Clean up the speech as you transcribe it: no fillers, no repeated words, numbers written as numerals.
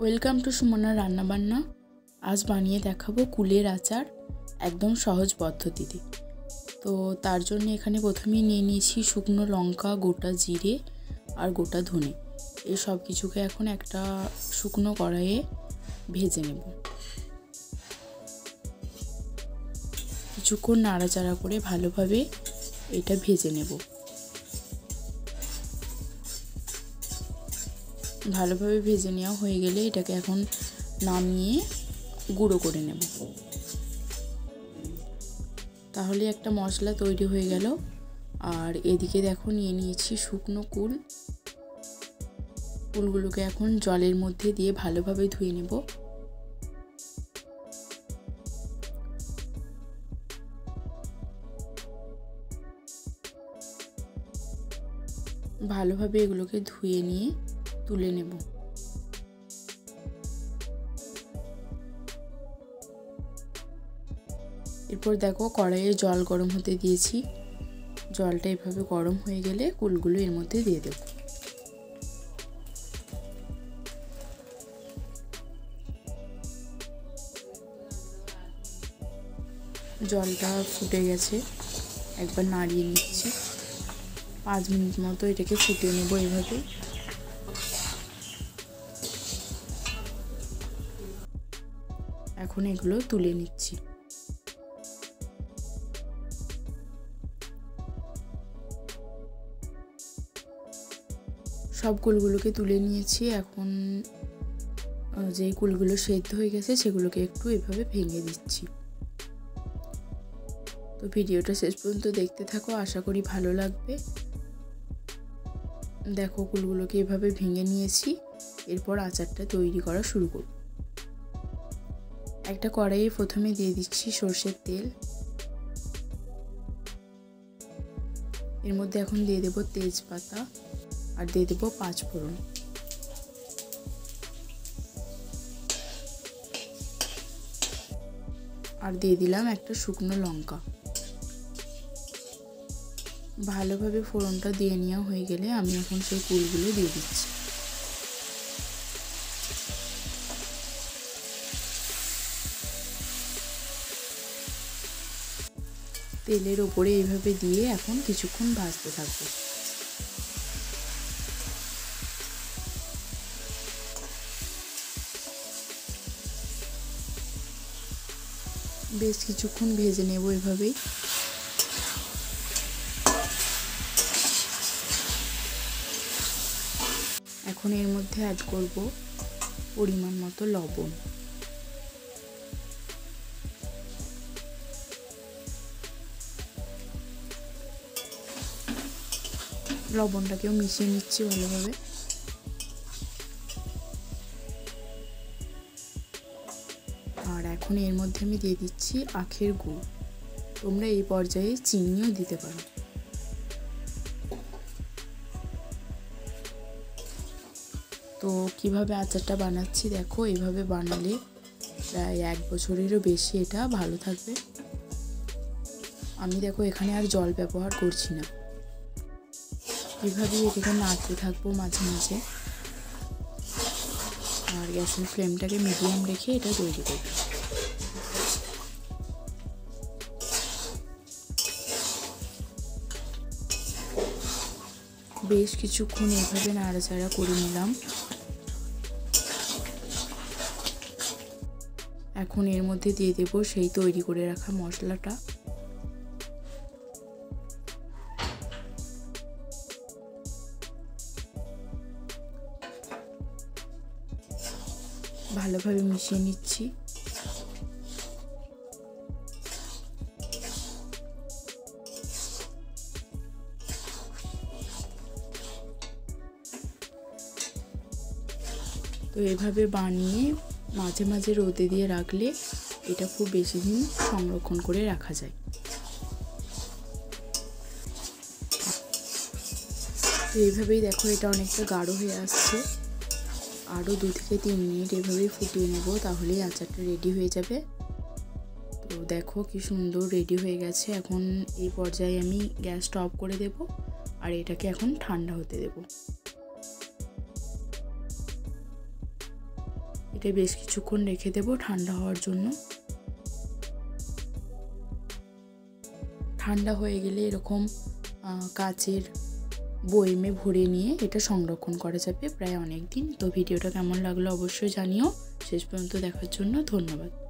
Welcome to Sumana রান্নাবান্না। আজ বানিয়ে দেখাবো কুলের আচার একদম সহজ পদ্ধতিতে। তো তার জন্য এখানে প্রথমেই নিয়ে নিয়েছি শুকনো লঙ্কা, গোটা জিরে আর গোটা ধনে। এই সব কিছুকে এখন একটা শুকনো কড়াইয়ে ভেজে নেব। কিছুক্ষণ নাড়াচাড়া করে ভালোভাবে এটা ভেজে নেব। ভালোভাবে ভেজে নেওয়া হয়ে গেলে এটাকে এখন নামিয়ে গুঁড়ো করে নেব। তাহলে একটা মশলা তৈরি হয়ে গেল। আর এদিকে দেখো নিয়ে নিয়েছি শুকনো কুল। কুলগুলোকে এখন জলের মধ্যে দিয়ে ভালোভাবে ধুয়ে নেব। ভালোভাবে এগুলোকে ধুয়ে নিয়ে তুলে নেব। এরপর দেখো কড়াইয়ে জল গরম হতে দিয়েছি। জলটা এভাবে গরম হয়ে গেলে কুলগুলো এর মধ্যে দিয়ে দেব। জলটা ফুটে গেছে, একবার নাড়িয়ে নিচ্ছি। 5 মিনিট মতো এটাকে ফুটিয়ে নেব এভাবে। এখন এগুলো তুলে নিচ্ছি। সব কুলগুলোকে তুলে নিয়েছি। এখন যে কুলগুলো সেদ্ধ হয়ে গেছে সেগুলোকে একটু এভাবে ভেঙে দিচ্ছি। তো ভিডিওটা শেষ পর্যন্ত দেখতে থাকো, আশা করি ভালো লাগবে। দেখো কুলগুলোকে এভাবে ভেঙে নিয়েছি। এরপর আচারটা তৈরি করা শুরু করব। একটা কড়াইয়ে প্রথমে দিয়ে দিচ্ছি সরষের তেল। এর মধ্যে এখন দিয়ে দেব তেজপাতা আর দিয়ে দেব 5 ফোড়ন। আর দিয়ে দিলাম একটা শুকনো লঙ্কা। ভালোভাবে ফোড়নটা দিয়ে নেওয়া হয়ে গেলে আমি এখন সেই কুলগুলো দিয়ে দিচ্ছি। তেলের ওপরে এইভাবে দিয়ে এখন কিছুক্ষণ ভাজতে থাকবো। বেশ কিছুক্ষণ ভেজে নেব এভাবেই। এখন এর মধ্যে অ্যাড করব পরিমাণ মতো লবণ। লবণটাকেও মিশিয়ে নিচ্ছি ভালোভাবে। আর এখন এর মধ্যে আমি দিয়ে দিচ্ছি আখের গুড়। তোমরা এই পর্যায়ে চিনিও দিতে পারো। তো কিভাবে আচারটা বানাচ্ছি দেখো, এইভাবে বানালে প্রায় 1 বছরেরও বেশি এটা ভালো থাকবে। আমি দেখো এখানে আর জল ব্যবহার করছি না। এইভাবেই এটাকে নাড়তে থাকবো মাঝে মাঝে। আর গ্যাসের ফ্লেমটাকে মিডিয়াম রেখে এটা তৈরি করব। বেশ কিছুক্ষণ এইভাবে নাড়াচাড়া করে নিলাম। এখন এর মধ্যে দিয়ে দেব সেই তৈরি করে রাখা মশলাটা। ভালোভাবে মিশিয়ে নিচ্ছি। তো এভাবে বানিয়ে মাঝে মাঝে রোদে দিয়ে রাখলে এটা খুব বেশি দিন সংরক্ষণ করে রাখা যায়। তো এইভাবেই দেখো এটা অনেকটা গাঢ় হয়ে আসছে। আরও 2 থেকে 3 মিনিট এভাবেই ফুটিয়ে নেব, তাহলেই আচারটা রেডি হয়ে যাবে। তো দেখো কি সুন্দর রেডি হয়ে গেছে। এখন এই পর্যায়ে আমি গ্যাসটা অফ করে দেব আর এটাকে এখন ঠান্ডা হতে দেব। এটা বেশ কিছুক্ষণ রেখে দেব ঠান্ডা হওয়ার জন্য। ঠান্ডা হয়ে গেলে এরকম কাচের বয়মে ভরে নিয়ে এটা সংরক্ষণ করা যাবে প্রায় অনেক দিন। তো ভিডিওটা কেমন লাগলো অবশ্যই জানিও। শেষ পর্যন্ত দেখার জন্য ধন্যবাদ।